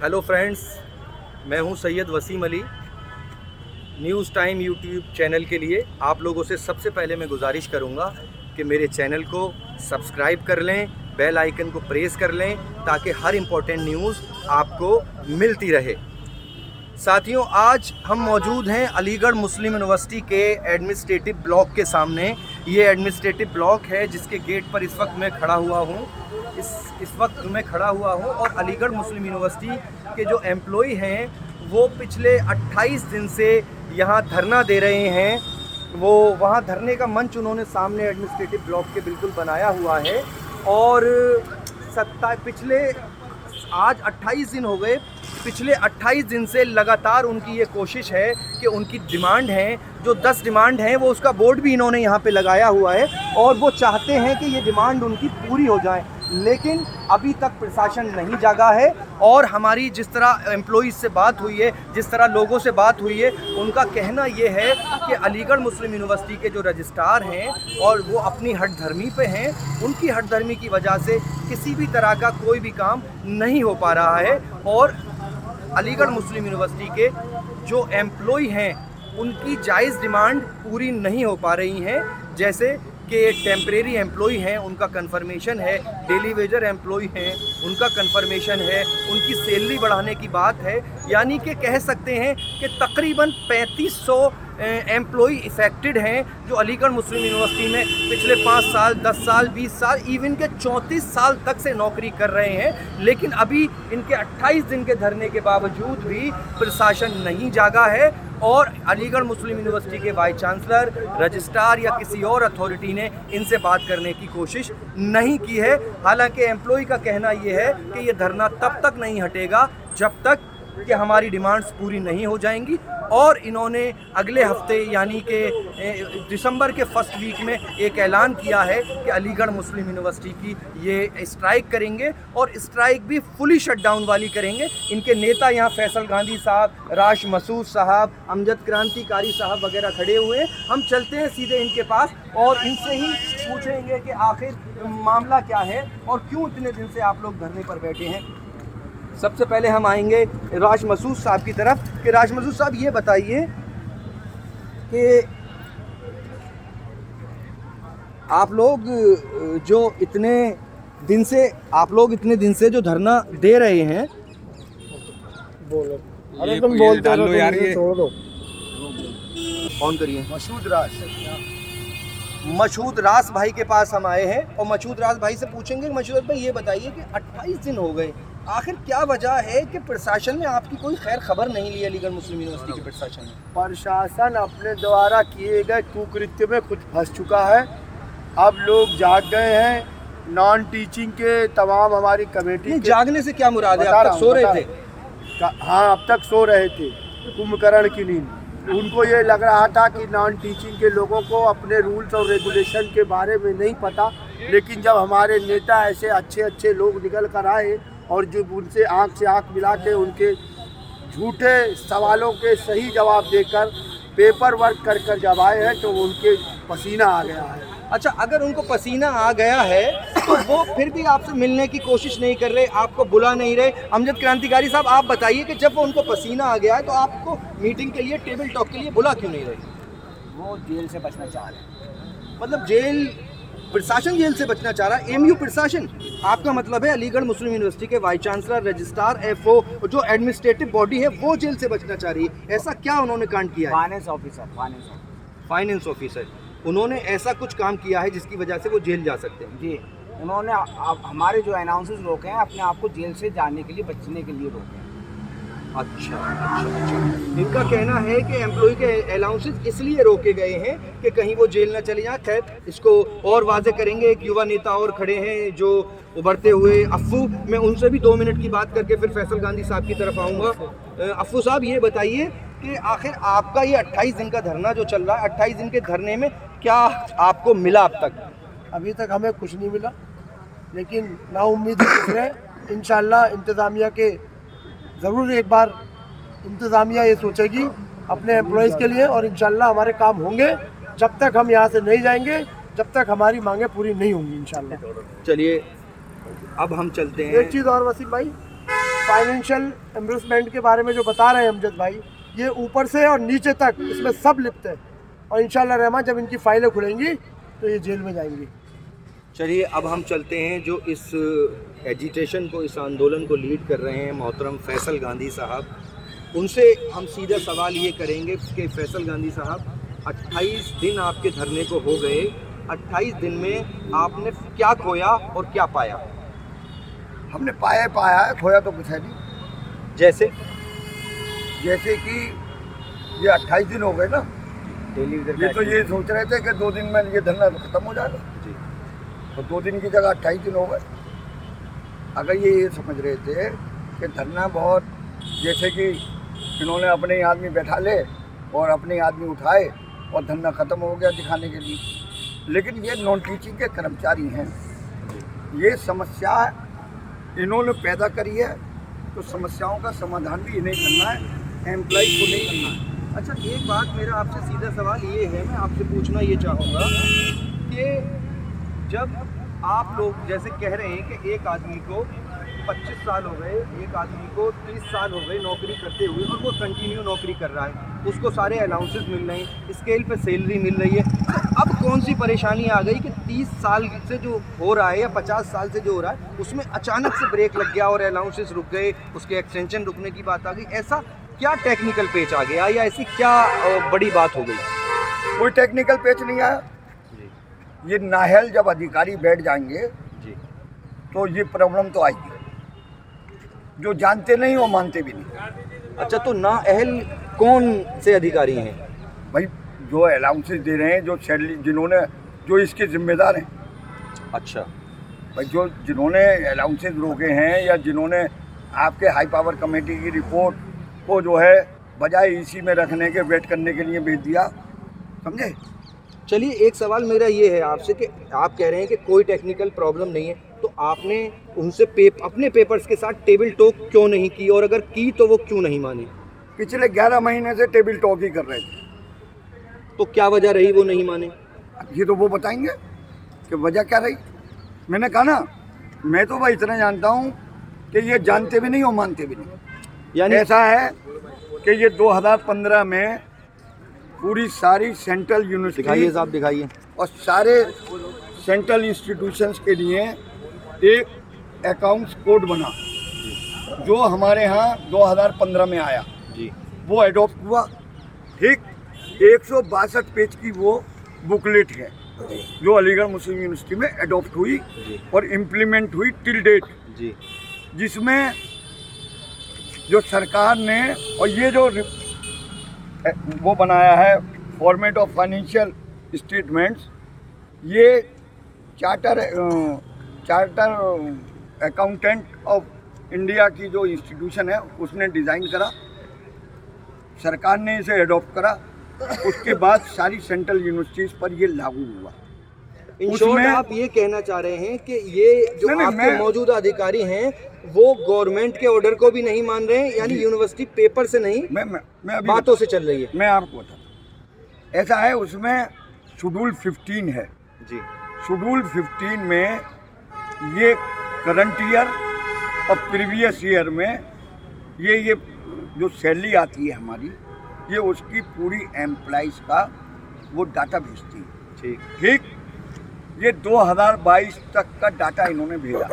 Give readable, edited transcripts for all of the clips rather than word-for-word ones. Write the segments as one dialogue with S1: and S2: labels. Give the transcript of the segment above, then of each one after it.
S1: Hello friends, मैं हूं Syed Waseem Ali. News time YouTube channel के लिए आप लोगों से सबसे पहले मैं गुजारिश करूंगा कि मेरे चैनल को सब्सक्राइब कर लें, बेल आइकन को प्रेस कर लें ताकि हर इम्पोर्टेंट न्यूज़ आपको मिलती रहे। साथियों, आज हम मौजूद हैं अलीगढ़ मुस्लिम यूनिवर्सिटी के एडमिनिस्ट्रेटिव ब्लॉक के सामने। ये एडमिनिस्ट्रेटिव ब्लॉक है जिसके गेट पर इस वक्त मैं खड़ा हुआ हूँ। इस वक्त मैं खड़ा हुआ हूँ और अलीगढ़ मुस्लिम यूनिवर्सिटी के जो एम्प्लॉई हैं वो पिछले 28 दिन से यहाँ धरना दे रहे हैं। वो वहाँ धरने का मंच उन्होंने सामने एडमिनिस्ट्रेटिव ब्लॉक के बिल्कुल बनाया हुआ है और आज 28 दिन हो गए। पिछले 28 दिन से लगातार उनकी ये कोशिश है कि उनकी डिमांड है, जो 10 डिमांड हैं वो उसका बोर्ड भी इन्होंने यहाँ पे लगाया हुआ है और वो चाहते हैं कि ये डिमांड उनकी पूरी हो जाए, लेकिन अभी तक प्रशासन नहीं जागा है। और हमारी जिस तरह एम्प्लॉइज़ से बात हुई है, जिस तरह लोगों से बात हुई है, उनका कहना ये है कि अलीगढ़ मुस्लिम यूनिवर्सिटी के जो रजिस्ट्रार हैं और वो अपनी हठधर्मी पे हैं, उनकी हठधर्मी की वजह से किसी भी तरह का कोई भी काम नहीं हो पा रहा है। और अलीगढ़ मुस्लिम यूनिवर्सिटी के जो एम्प्लॉय हैं उनकी जायज़ डिमांड पूरी नहीं हो पा रही हैं। जैसे कि टेम्परेरी एम्प्लॉय हैं, उनका कन्फर्मेशन है, डेली वेजर एम्प्लॉय हैं, उनका कन्फर्मेशन है, उनकी सैलरी बढ़ाने की बात है। यानी कि कह सकते हैं कि तकरीबन 3500 एम्प्लॉय इफ़ेक्टेड हैं जो अलीगढ़ मुस्लिम यूनिवर्सिटी में पिछले 5 साल, 10 साल, 20 साल, इवन के 34 साल तक से नौकरी कर रहे हैं। लेकिन अभी इनके 28 दिन के धरने के बावजूद भी प्रशासन नहीं जागा है और अलीगढ़ मुस्लिम यूनिवर्सिटी के वाइस चांसलर, रजिस्ट्रार या किसी और अथॉरिटी ने इनसे बात करने की कोशिश नहीं की है। हालांकि एम्प्लॉय का कहना ये है कि ये धरना तब तक नहीं हटेगा जब तक कि हमारी डिमांड्स पूरी नहीं हो जाएंगी। और इन्होंने अगले हफ्ते यानी कि दिसंबर के फर्स्ट वीक में एक ऐलान किया है कि अलीगढ़ मुस्लिम यूनिवर्सिटी की ये स्ट्राइक करेंगे और स्ट्राइक भी फुली शटडाउन वाली करेंगे। इनके नेता यहाँ फैसल गांधी साहब, राश मसूद साहब, अमजद क्रांतिकारी साहब वगैरह खड़े हुए हैं। हम चलते हैं सीधे इनके पास और इनसे ही पूछेंगे कि आखिर मामला क्या है और क्यों इतने दिन से आप लोग धरने पर बैठे हैं। सबसे पहले हम आएंगे राश मसूद साहब की तरफ कि राश मसूद साहब ये बताइए कि आप लोग इतने दिन से जो धरना दे रहे हैं,
S2: बोलो, अरे तुम बोलते रहो यार, ये छोड़ दो।
S1: ऑन करिए। मशहूद रास भाई के पास हम आए हैं और मशहूद रास भाई से पूछेंगे। मशहूद भाई ये बताइए कि 28 दिन हो गए, आखिर क्या वजह है कि प्रशासन ने आपकी कोई खैर खबर नहीं ली? अलीगढ़ मुस्लिम यूनिवर्सिटी के
S2: प्रशासन अपने द्वारा किए गए कुकृत्य में खुद फंस चुका है। अब लोग जाग गए हैं। नॉन टीचिंग के तमाम हमारी कमेटी
S1: जागने से क्या मुराद है? अब तक सो रहे थे?
S2: हाँ, अब तक सो रहे थे, कुंभकर्ण की नींद। उनको ये लग रहा था कि नॉन टीचिंग के लोगों को अपने रूल्स और रेगुलेशन के बारे में नहीं पता, लेकिन जब हमारे नेता ऐसे अच्छे अच्छे लोग निकल कर आए और जो उनसे आंख से आंख मिला के उनके झूठे सवालों के सही जवाब देकर पेपर वर्क कर कर जब आए हैं तो उनके पसीना आ गया है।
S1: अच्छा, अगर उनको पसीना आ गया है तो वो फिर भी आपसे मिलने की कोशिश नहीं कर रहे, आपको बुला नहीं रहे। अमजद क्रांतिकारी साहब, आप बताइए कि जब उनको पसीना आ गया है तो आपको मीटिंग के लिए, टेबल टॉक के लिए बुला क्यों नहीं रहे?
S2: वो जेल से बचना चाह रहे हैं।
S1: मतलब प्रशासन जेल से बचना चाह रहा है? एमयू प्रशासन, आपका मतलब है अलीगढ़ मुस्लिम यूनिवर्सिटी के वाइस चांसलर, रजिस्ट्रार, एफओ जो एडमिनिस्ट्रेटिव बॉडी है वो जेल से बचना चाह रही है। ऐसा क्या उन्होंने कांड किया है? फाइनेंस ऑफिसर, उन्होंने ऐसा कुछ काम किया है जिसकी वजह से वो जेल जा सकते हैं?
S3: जी, उन्होंने हमारे जो अनाउंसेस रोके हैं, अपने आप को जेल से जाने के लिए, बचने के लिए रोके हैं।
S1: अच्छा। इनका कहना है कि एम्प्लॉय के अलाउंसेस इसलिए रोके गए हैं कि कहीं वो जेल ना चले जाए। खैर, इसको और वाज़ेह करेंगे। एक युवा नेता और खड़े हैं जो उभरते हुए, अफ़ू, मैं उनसे भी 2 मिनट की बात करके फिर फैसल गांधी साहब की तरफ आऊँगा। अफ़ू साहब, ये बताइए कि आखिर आपका ये 28 दिन का धरना जो चल रहा है, 28 दिन के धरने में क्या आपको मिला अब तक?
S2: अभी तक हमें कुछ नहीं मिला, लेकिन नाउम्मीद है। इंशाल्लाह इंतज़ामिया के ज़रूर एक बार इंतज़ामिया ये सोचेगी अपने एम्प्लॉइज़ के लिए और इंशाल्लाह हमारे काम होंगे। जब तक हम यहाँ से नहीं जाएंगे, जब तक हमारी मांगे पूरी नहीं होंगी इंशाल्लाह।
S1: चलिए, अब हम चलते हैं।
S2: एक चीज़ और वसीम भाई, फाइनेंशियल एम्बेसमेंट के बारे में जो बता रहे हैं अमजद भाई, ये ऊपर से और नीचे तक इसमें सब लिप्त है। और इंशाल्लाह रहमान जब इनकी फाइलें खुलेंगी तो ये जेल में जाएंगी।
S1: चलिए अब हम चलते हैं जो इस एजिटेशन को, इस आंदोलन को लीड कर रहे हैं मोहतरम फैसल गांधी साहब, उनसे हम सीधा सवाल ये करेंगे कि फैसल गांधी साहब 28 दिन आपके धरने को हो गए, 28 दिन में आपने क्या खोया और क्या पाया?
S4: हमने पाया है, खोया तो कुछ है नहीं।
S1: जैसे
S4: कि ये 28 दिन हो गए ना, ये तो ये सोच रहे थे कि 2 दिन में ये धरना खत्म हो जाएगा
S1: जी,
S4: तो 2 दिन की जगह 28 दिन हो गए। अगर ये समझ रहे थे कि धरना बहुत, जैसे कि इन्होंने अपने ही आदमी बैठा ले और अपने आदमी उठाए और धरना ख़त्म हो गया दिखाने के लिए, लेकिन ये नॉन टीचिंग के कर्मचारी हैं। ये समस्या इन्होंने पैदा करी है, तो समस्याओं का समाधान भी इन्हें करना है, एम्प्लॉय को नहीं करना है।
S1: अच्छा एक बात मेरा आपसे सीधा सवाल ये है, मैं आपसे पूछना ये चाहूँगा कि जब आप लोग जैसे कह रहे हैं कि एक आदमी को 25 साल हो गए, एक आदमी को 30 साल हो गए नौकरी करते हुए और वो कंटिन्यू नौकरी कर रहा है, उसको सारे अलाउंसेस मिल रहे हैं, स्केल पे सैलरी मिल रही है, तो अब कौन सी परेशानी आ गई कि 30 साल से जो हो रहा है या 50 साल से जो हो रहा है उसमें अचानक से ब्रेक लग गया और अलाउंसेस रुक गए, उसके एक्सटेंशन रुकने की बात आ गई? ऐसा क्या टेक्निकल पेच आ गया या ऐसी क्या बड़ी बात हो गई?
S4: कोई टेक्निकल पेच नहीं आया जी। ये नाहल जब अधिकारी बैठ जाएंगे
S1: जी,
S4: तो ये प्रॉब्लम तो आएगी। जो जानते नहीं वो मानते भी नहीं।
S1: अच्छा तो ना अहल कौन से अधिकारी हैं?
S4: भाई जो अलाउंसेस दे रहे हैं, जो सैलरी जिन्होंने, जो इसके जिम्मेदार हैं।
S1: अच्छा
S4: भाई जो जिन्होंने अलाउंसेस रोके हैं या जिन्होंने आपके हाई पावर कमेटी की रिपोर्ट को जो है बजाय इसी में रखने के वेट करने के लिए भेज दिया, समझे?
S1: चलिए एक सवाल मेरा ये है आपसे कि आप कह रहे हैं कि कोई टेक्निकल प्रॉब्लम नहीं है, तो आपने उनसे अपने पेपर्स के साथ टेबल टॉक क्यों नहीं की, और अगर की तो वो क्यों नहीं मानी?
S4: पिछले 11 महीने से टेबल टॉक ही कर रहे थे।
S1: तो क्या वजह रही वो नहीं माने?
S4: ये तो वो बताएंगे कि वजह क्या रही। मैंने कहा ना, मैं तो भाई इतना जानता हूँ कि ये जानते भी नहीं और मानते भी नहीं।
S1: यानी
S4: ऐसा है कि ये 2015 में पूरी सारी सेंट्रल यूनिवर्सिटी,
S1: दिखाइए साहब दिखाइए,
S4: और सारे सेंट्रल इंस्टीट्यूशंस के लिए एक अकाउंट्स कोड बना, जो हमारे यहाँ 2015 में आया
S1: जी,
S4: वो अडॉप्ट हुआ। ठीक 162 पेज की वो बुकलेट है जो अलीगढ़ मुस्लिम यूनिवर्सिटी में अडॉप्ट हुई और इम्प्लीमेंट हुई टिल डेट
S1: जी,
S4: जिसमें जो सरकार ने और ये जो वो बनाया है फॉर्मेट ऑफ फाइनेंशियल स्टेटमेंट्स, ये चार्टर अकाउंटेंट ऑफ इंडिया की जो इंस्टीट्यूशन है उसने डिज़ाइन करा, सरकार ने इसे अडॉप्ट करा, उसके बाद सारी सेंट्रल यूनिवर्सिटीज़ पर ये लागू हुआ।
S1: इन शॉर्ट आप ये कहना चाह रहे हैं कि ये जो आपके मौजूदा अधिकारी हैं वो गवर्नमेंट के ऑर्डर को भी नहीं मान रहे हैं, यानी यूनिवर्सिटी पेपर से नहीं
S4: मैं अभी
S1: बातों से चल रही है।
S4: मैं आपको बताऊँ, ऐसा है उसमें शेड्यूल 15 है
S1: जी,
S4: शेड्यूल 15 में ये करंट ईयर और प्रीवियस ईयर में ये जो सैलरी आती है हमारी, ये उसकी पूरी एम्प्लॉइज़ का वो डाटा भेजती है। ठीक ये 2022 तक का डाटा इन्होंने भेजा।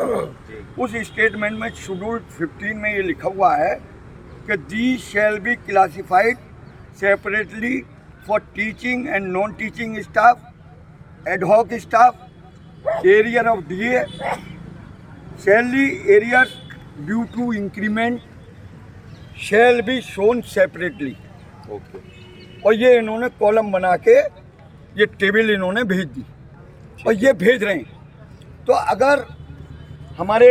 S4: उस स्टेटमेंट में शेड्यूल 15 में ये लिखा हुआ है कि these shall be classified separately for teaching and non teaching staff, ad hoc staff, arrear of DA, salary arrears due to increment shall be shown separately. और ये इन्होंने कॉलम बना के ये टेबल इन्होंने भेज दी और ये भेज रहे हैं। तो अगर हमारे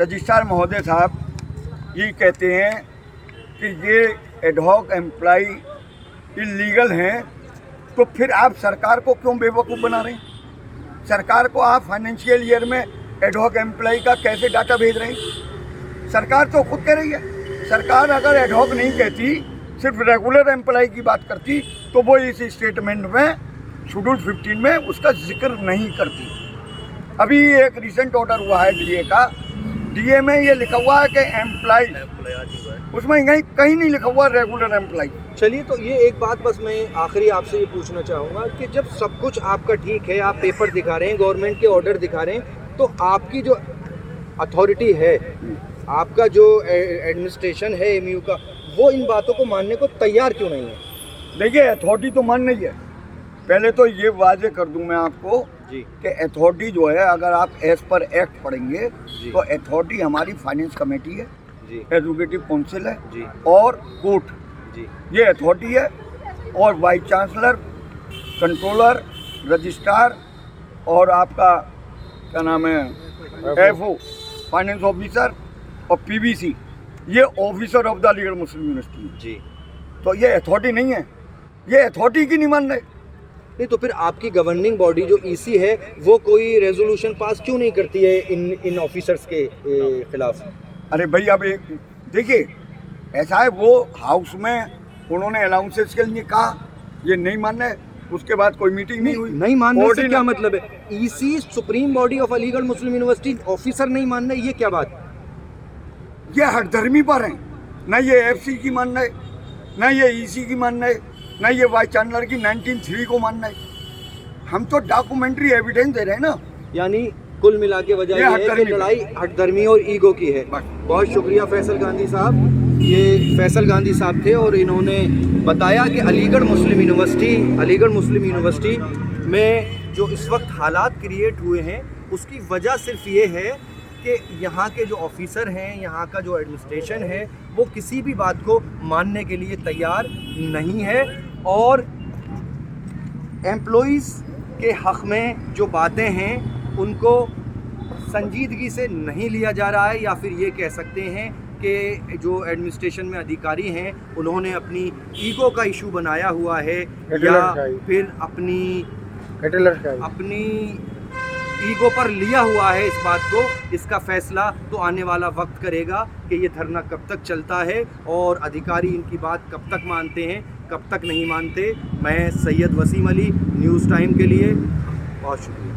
S4: रजिस्ट्रार महोदय साहब ये कहते हैं कि ये एडहॉक एम्प्लॉई इलीगल हैं, तो फिर आप सरकार को क्यों बेवकूफ़ बना रहे हैं? सरकार को आप फाइनेंशियल ईयर में एडहॉक एम्प्लॉई का कैसे डाटा भेज रहे हैं? सरकार तो खुद कह रही है। सरकार अगर एडहॉक नहीं कहती, सिर्फ रेगुलर एम्प्लॉई की बात करती, तो वो इस स्टेटमेंट में शेड्यूल 15 में उसका जिक्र नहीं करती। अभी एक रिसेंट ऑर्डर हुआ है डीए का डीए में ये लिखा हुआ है कि एम्प्लॉय, उसमें कहीं नहीं लिखा हुआ रेगुलर एम्प्लॉय।
S1: चलिए, तो ये एक बात बस मैं आखिरी आपसे ये पूछना चाहूँगा कि जब सब कुछ आपका ठीक है, आप पेपर दिखा रहे हैं, गवर्नमेंट के ऑर्डर दिखा रहे हैं, तो आपकी जो अथॉरिटी है, आपका जो एडमिनिस्ट्रेशन है एमयू का, वो इन बातों को मानने को तैयार क्यों नहीं है?
S4: देखिए, अथॉरिटी तो मान नहीं है। पहले तो ये वाजे कर दूं मैं आपको
S1: जी
S4: कि अथॉरिटी जो है, अगर आप एज पर एक्ट पढ़ेंगे
S1: जी।
S4: तो अथॉरिटी हमारी फाइनेंस कमेटी है,
S1: जी
S4: एजुकेटिव काउंसिल है
S1: जी
S4: और कोर्ट,
S1: जी
S4: ये अथॉरिटी है। और वाइस चांसलर, कंट्रोलर, रजिस्ट्रार और आपका क्या नाम है, एफओ, फाइनेंस ऑफिसर और पीबीसी, ये officer of the Aligarh Muslim university है।
S1: जी।
S4: तो ये अथॉरिटी नहीं है, ये अथॉरिटी की नहीं मान रहे।
S1: नहीं तो फिर आपकी गवर्निंग बॉडी जो ईसी है, वो कोई रेजोल्यूशन पास क्यों नहीं करती है इन ऑफिसर्स के खिलाफ?
S4: अरे भाई, अब एक देखिए, ऐसा है, वो हाउस में उन्होंने अलाउंसेस के लिए कहा, ये नहीं मान रहे, उसके बाद कोई मीटिंग नहीं हुई।
S1: नहीं मानने से
S4: Ordinary-
S1: क्या मतलब है? EC supreme body of Aligarh Muslim university, officer नहीं मान रहे, ये क्या बात?
S4: ये हठधर्मी पर हैं, न ये एफसी की मान रहे, न ये ईसी की मान रहे, न ये वाइस चांसलर की 1903 को मान रहे। हम तो डॉक्यूमेंट्री एविडेंस दे रहे हैं ना।
S1: यानी कुल मिला के वजह
S4: ये
S1: यह है कि
S4: हठधर्मी
S1: लड़ाई हठधर्मी और ईगो की है।
S4: बस।
S1: बहुत शुक्रिया फैसल गांधी साहब। ये फैसल गांधी साहब थे और इन्होंने बताया कि अलीगढ़ मुस्लिम यूनिवर्सिटी में जो इस वक्त हालात क्रिएट हुए हैं, उसकी वजह सिर्फ ये है कि यहाँ के जो ऑफिसर हैं, यहाँ का जो एडमिनिस्ट्रेशन है, वो किसी भी बात को मानने के लिए तैयार नहीं है और एम्प्लॉइज़ के हक़ में जो बातें हैं उनको संजीदगी से नहीं लिया जा रहा है, या फिर ये कह सकते हैं कि जो एडमिनिस्ट्रेशन में अधिकारी हैं उन्होंने अपनी ईगो का इशू बनाया हुआ है, या फिर अपनी ईगो पर लिया हुआ है इस बात को। इसका फैसला तो आने वाला वक्त करेगा कि ये धरना कब तक चलता है और अधिकारी इनकी बात कब तक मानते हैं, कब तक नहीं मानते। मैं सैयद वसीम अली, न्यूज़ टाइम के लिए बहुत शुक्रिया।